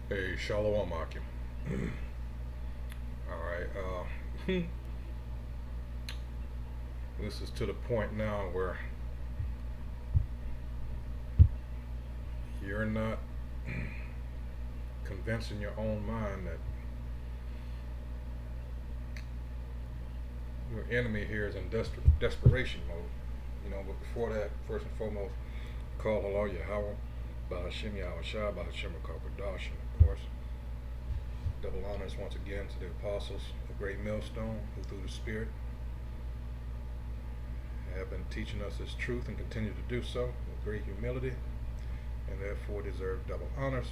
Hey, Shalom Akim. All right. This is to the point now where you're not convincing your own mind that your enemy here is in desperation mode. But before that, first and foremost, call Allah Yahweh, Bahashim Yahweh Shah, Bahashim Kakadash, and of course, double honors once again to the apostles, the great millstone, who through the Spirit have been teaching us this truth and continue to do so with great humility, and therefore deserve double honors.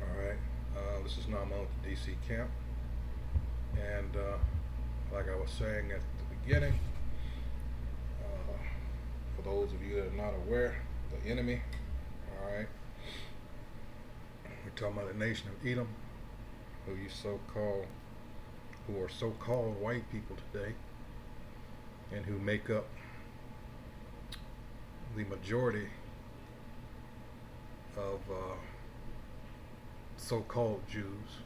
Alright, this is Nama at the DC camp, and like I was saying at the beginning, for those of you that are not aware, the enemy, alright, we're talking about the nation of Edom, who are so-called white people today, and who make up the majority of so-called Jews.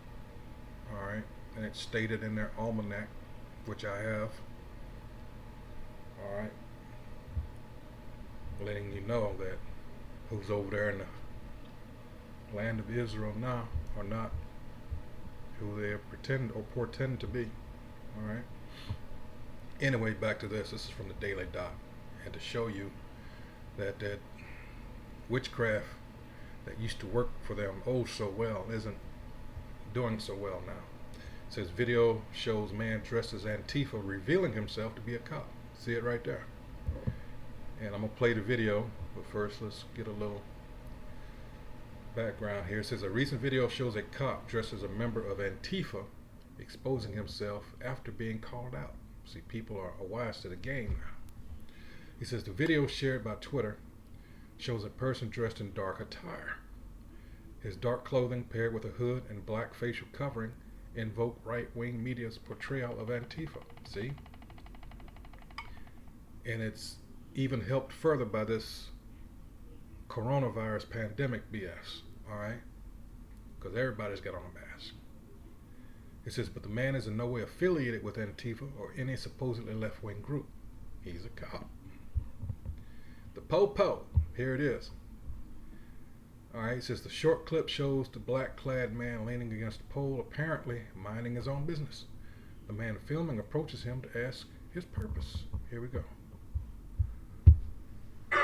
All right, and it's stated in their almanac, which I have. All right, letting you know that who's over there in the land of Israel now are not who they portend to be. All right. Anyway, back to this. This is from the Daily Dot, and to show you that witchcraft that used to work for them oh so well isn't doing so well now. It says video shows man dressed as Antifa revealing himself to be a cop. See it right there. And I'm gonna play the video, but first let's get a little background here. It says a recent video shows a cop dressed as a member of Antifa exposing himself after being called out. See, people are wise to the game now. He says the video shared by Twitter shows a person dressed in dark attire. His dark clothing paired with a hood and black facial covering invoke right-wing media's portrayal of Antifa. See? And it's even helped further by this coronavirus pandemic BS. Alright? Because everybody's got on a mask. It says, but the man is in no way affiliated with Antifa or any supposedly left-wing group. He's a cop. The po-po, here it is. Alright, it says the short clip shows the black-clad man leaning against a pole, apparently minding his own business. The man filming approaches him to ask his purpose. Here we go. You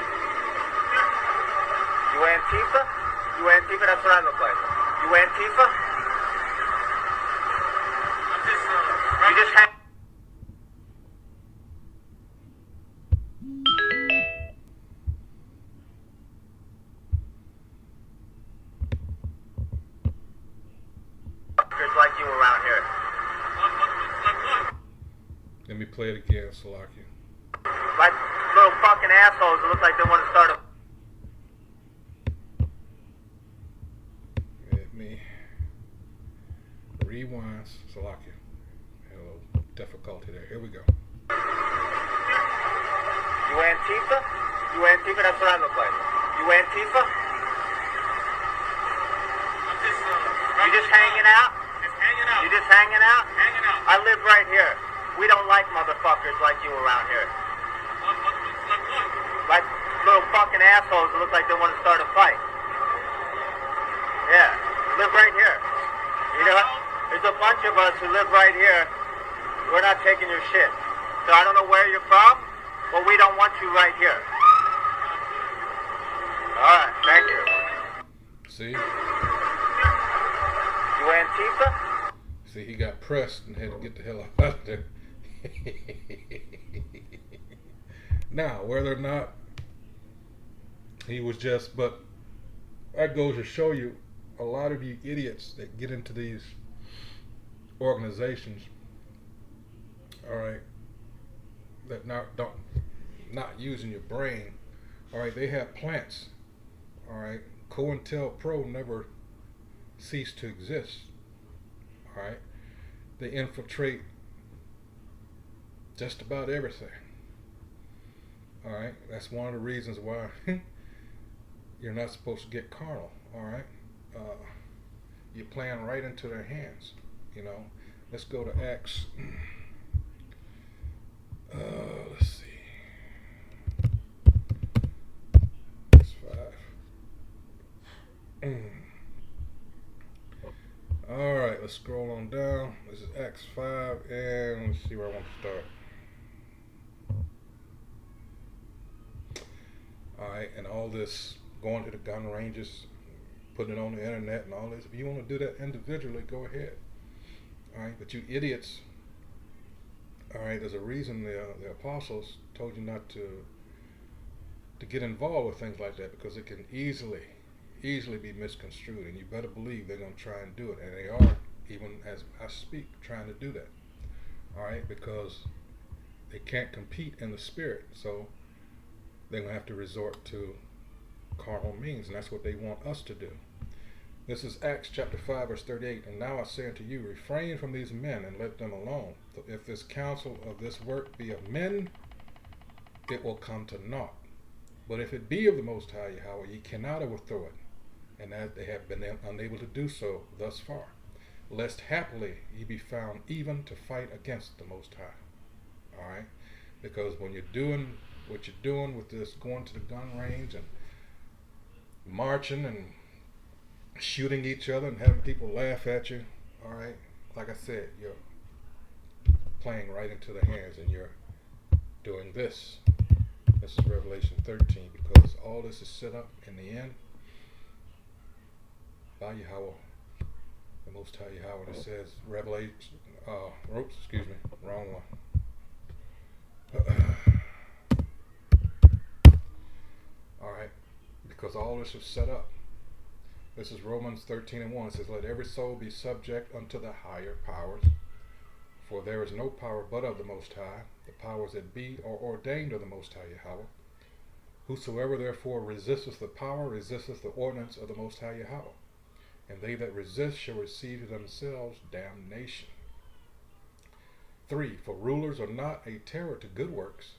Antifa? You Antifa? That's what I look like. You Antifa? You just hang. Just like you around here. Let me play it again, Salakia. Like little fucking assholes that look like they want to start a. Let me rewind, Salakia. Had a little difficulty there. Here we go. You Antifa? You Antifa? That's what I look like. You Antifa? You just hanging out? Just hanging out. You just hanging out? Hanging out. I live right here. We don't like motherfuckers like you around here. What? Like little fucking assholes that look like they want to start a fight. Yeah, live right here. You know, there's a bunch of us who live right here. We're not taking your shit. So I don't know where you're from, but we don't want you right here. Alright, thank you. See? You Antifa? See, he got pressed and had to get the hell out of there. Now, whether or not he was just, but that goes to show you a lot of you idiots that get into these organizations, all right, that not using your brain, all right, they have plants, all right. COINTELPRO never ceased to exist, all right. They infiltrate just about everything, all right. That's one of the reasons why you're not supposed to get carnal, all right. you're playing right into their hands. You know, let's go to Acts. Let's see. Acts 5. All right, let's scroll on down. This is Acts 5, and let's see where I want to start. All right, and all this going to the gun ranges, putting it on the internet and all this. If you want to do that individually, go ahead. All right, but you idiots. All right, there's a reason the apostles told you not to get involved with things like that, because it can easily be misconstrued, and you better believe they're going to try and do it, and they are, even as I speak, trying to do that. All right, because they can't compete in the spirit, so they're going to have to resort to carnal means, and that's what they want us to do. This is Acts chapter 5, verse 38. And now I say unto you, refrain from these men, and let them alone. For if this counsel of this work be of men, it will come to naught. But if it be of the Most High Yahweh, ye cannot overthrow it, and that they have been unable to do so thus far, lest haply ye be found even to fight against the Most High. All right? Because when you're doing what you're doing with this, going to the gun range and marching and shooting each other and having people laugh at you, all right, like I said, you're playing right into their hands, and you're doing this. This is Revelation 13, because all this is set up in the end by Yahweh, the Most High Yahweh. It says Revelation, excuse me, wrong one. All right, because all this is set up. This is Romans 13:1. It says, let every soul be subject unto the higher powers, for there is no power but of the Most High. The powers that be are ordained of the Most High Yahweh. Whosoever therefore resisteth the power resisteth the ordinance of the Most High Yahweh. And they that resist shall receive to themselves damnation. 3. For rulers are not a terror to good works,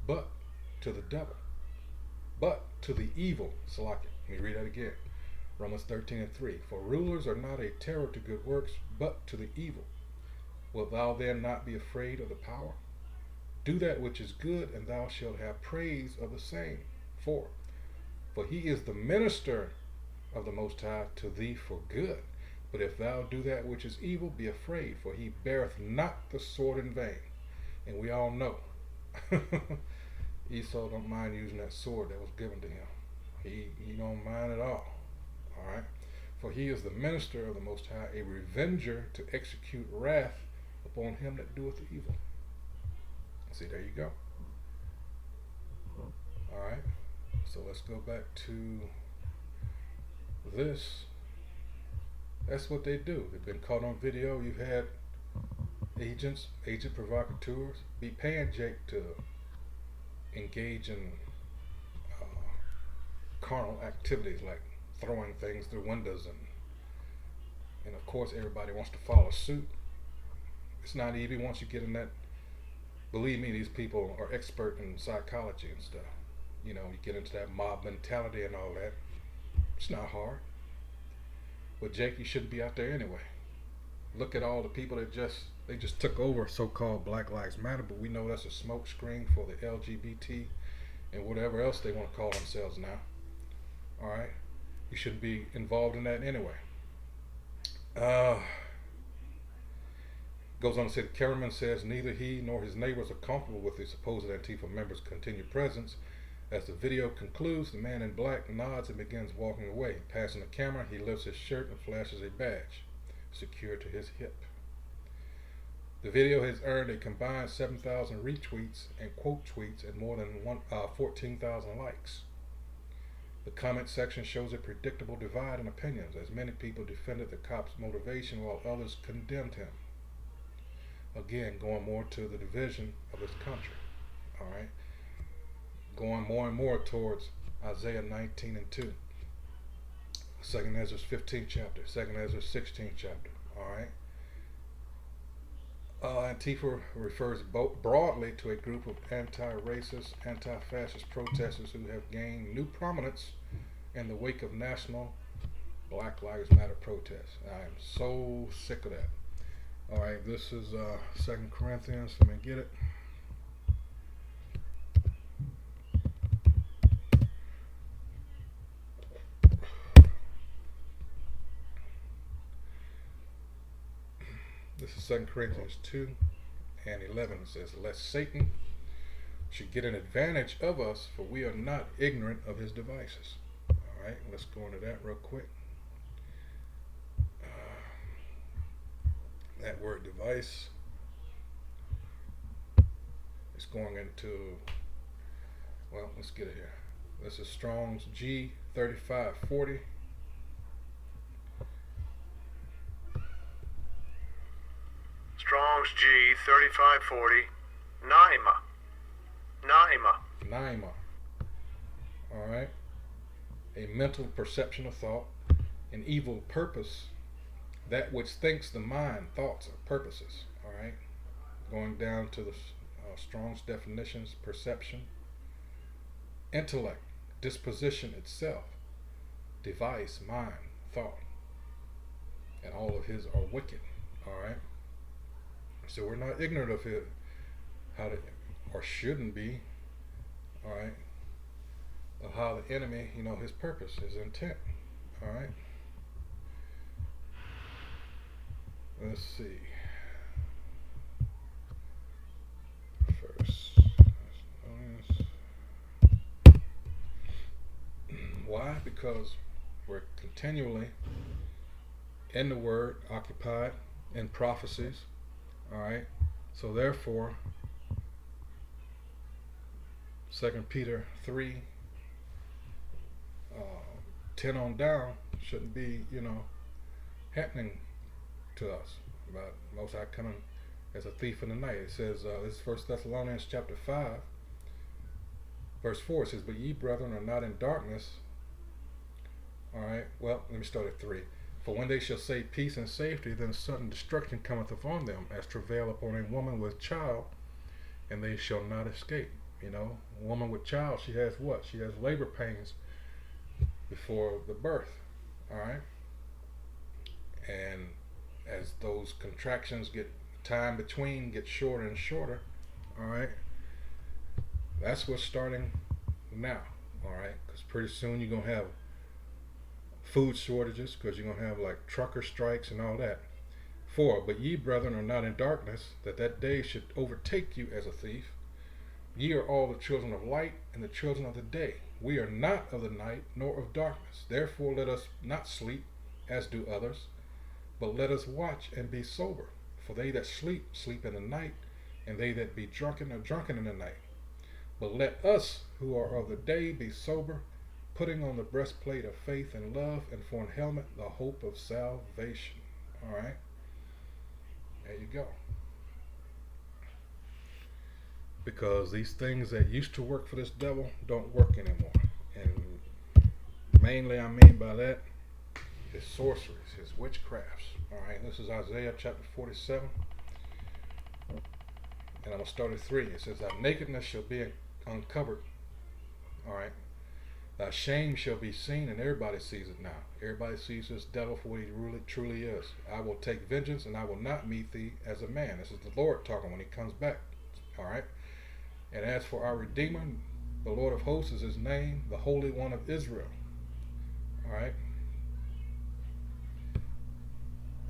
but to the devil, but to the evil. Salaki. Let me read that again. Romans 13:3. For rulers are not a terror to good works, but to the evil. Wilt thou then not be afraid of the power? Do that which is good, and thou shalt have praise of the same. 4. For he is the minister of the Most High to thee for good. But if thou do that which is evil, be afraid, for he beareth not the sword in vain. And we all know Esau don't mind using that sword that was given to him. He don't mind at all. All right. For he is the minister of the Most High, a revenger to execute wrath upon him that doeth evil. See, there you go. All right. So let's go back to this. That's what they do. They've been caught on video. You've had agent provocateurs be paying Jake to engage in carnal activities like throwing things through windows, and of course everybody wants to follow suit. It's not easy once you get in that. Believe me, these people are expert in psychology and stuff. You know, you get into that mob mentality and all that. It's not hard. But Jake, you shouldn't be out there anyway. Look at all the people that they just took over so-called Black Lives Matter, but we know that's a smoke screen for the LGBT and whatever else they want to call themselves now. All right, you shouldn't be involved in that anyway. Goes on to say, the cameraman says neither he nor his neighbors are comfortable with the supposed Antifa members' continued presence. As the video concludes, the man in black nods and begins walking away. Passing the camera, he lifts his shirt and flashes a badge secured to his hip. The video has earned a combined 7,000 retweets and quote tweets and more than 14,000 likes. The comment section shows a predictable divide in opinions, as many people defended the cop's motivation while others condemned him. Again, going more to the division of this country. All right, going more and more towards Isaiah 19:2, 2nd Ezra 15th chapter, 2nd Ezra 16th chapter. All right. Antifa refers broadly to a group of anti-racist, anti-fascist protesters who have gained new prominence in the wake of national Black Lives Matter protests. I am so sick of that. All right, this is 2 Corinthians. Let me get it. This is 2 Corinthians 2 and 11. It says, lest Satan should get an advantage of us, for we are not ignorant of his devices. All right, let's go into that real quick. That word device is going into, well, let's get it here. This is Strong's G3540. Strong's G3540. Naima. All right. A mental perception of thought, an evil purpose, that which thinks the mind, thoughts or purposes. All right. Going down to the Strong's definitions: perception, intellect, disposition itself, device, mind, thought, and all of his are wicked. All right. So we're not ignorant of it, how to, or shouldn't be, all right, of how the enemy, his purpose, his intent, all right. Let's see. First, why? Because we're continually in the Word, occupied in prophecies. All right, so therefore, 2 Peter 3, 10 on down shouldn't be, happening to us. But Most High coming as a thief in the night. It says, this is 1 Thessalonians chapter 5, verse 4. It says, but ye, brethren, are not in darkness. All right, well, let me start at 3. For when they shall say peace and safety, then sudden destruction cometh upon them, as travail upon a woman with child, and they shall not escape. A woman with child, she has what? She has labor pains before the birth. All right. And as those contractions get, time between gets shorter and shorter, all right, that's what's starting now. All right, because pretty soon you're gonna have food shortages, because you're going to have like trucker strikes and all that. 4, but ye, brethren, are not in darkness, that day should overtake you as a thief. Ye are all the children of light and the children of the day. We are not of the night nor of darkness. Therefore let us not sleep as do others, but let us watch and be sober. For they that sleep, sleep in the night, and they that be drunken are drunken in the night. But let us who are of the day be sober, putting on the breastplate of faith and love, and for an helmet the hope of salvation. All right, there you go. Because these things that used to work for this devil don't work anymore. And mainly I mean by that his sorceries, his witchcrafts. All right, this is Isaiah chapter 47, and I'm going to start at 3. It says, thy nakedness shall be uncovered. All right. Thy shame shall be seen, and everybody sees it now. Everybody sees this devil for what he really, truly is. I will take vengeance, and I will not meet thee as a man. This is the Lord talking when he comes back. All right. And as for our Redeemer, the Lord of hosts is his name, the Holy One of Israel. All right.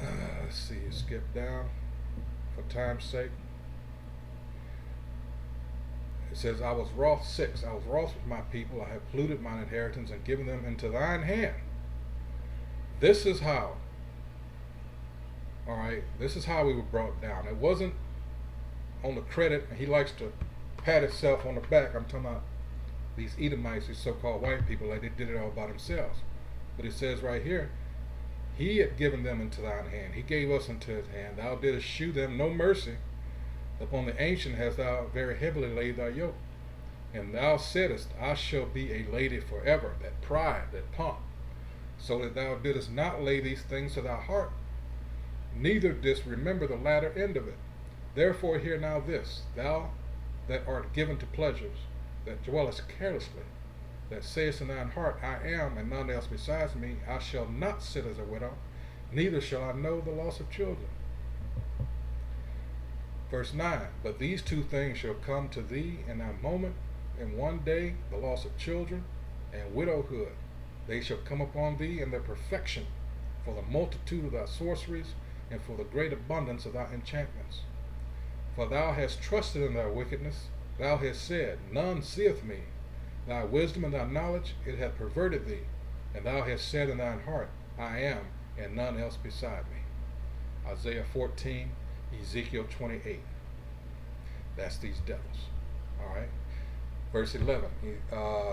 Let's see. Skip down for time's sake. It says, I was wroth, 6. I was wroth with my people. I have polluted mine inheritance and given them into thine hand. This is how. All right. This is how we were brought down. It wasn't on the credit. And he likes to pat himself on the back. I'm talking about these Edomites, these so-called white people, like they did it all by themselves. But it says right here, he had given them into thine hand. He gave us into his hand. Thou didst shew them no mercy. Upon the ancient hast thou very heavily laid thy yoke. And thou saidest, I shall be a lady forever. That pride, that pomp. So that thou didst not lay these things to thy heart, neither didst remember the latter end of it. Therefore hear now this, thou that art given to pleasures, that dwellest carelessly, that sayest in thine heart, I am, and none else besides me, I shall not sit as a widow, neither shall I know the loss of children. Verse 9, but these two things shall come to thee in a moment, in one day, the loss of children and widowhood. They shall come upon thee in their perfection, for the multitude of thy sorceries, and for the great abundance of thy enchantments. For thou hast trusted in thy wickedness, thou hast said, none seeth me. Thy wisdom and thy knowledge, it hath perverted thee, and thou hast said in thine heart, I am, and none else beside me. Isaiah 14, Ezekiel 28. That's these devils. Alright. Verse 11.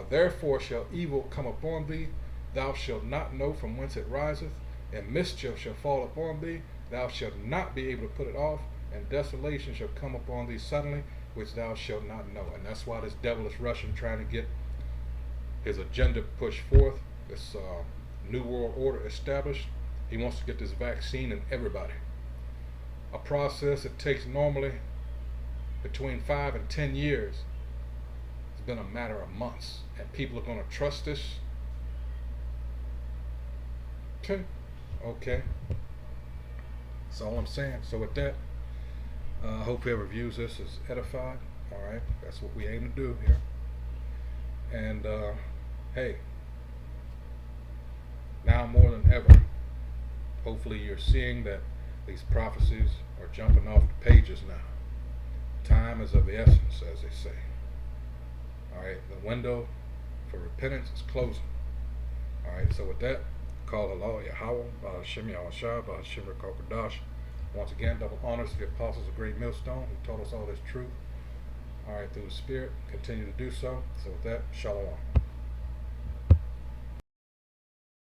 Therefore shall evil come upon thee, thou shalt not know from whence it riseth, and mischief shall fall upon thee, thou shalt not be able to put it off, and desolation shall come upon thee suddenly, which thou shalt not know. And that's why this devil is rushing, trying to get his agenda pushed forth, this new world order established. He wants to get this vaccine in everybody. A process that takes normally between 5 and 10 years. It's been a matter of months, and people are going to trust this. Okay. That's all I'm saying. So with that, I hope whoever views this is edified. Alright, that's what we aim to do here. And hey, now more than ever, hopefully you're seeing that these prophecies are jumping off the pages now. Time is of the essence, as they say. Alright, the window for repentance is closing. Alright, so with that, call Allah Yahweh, Ba'ashem Yahweh, Ba'ashem Kokodash. Once again, double honors to the apostles of Great Millstone who taught us all this truth. Alright, through the Spirit, continue to do so. So with that, Shalom.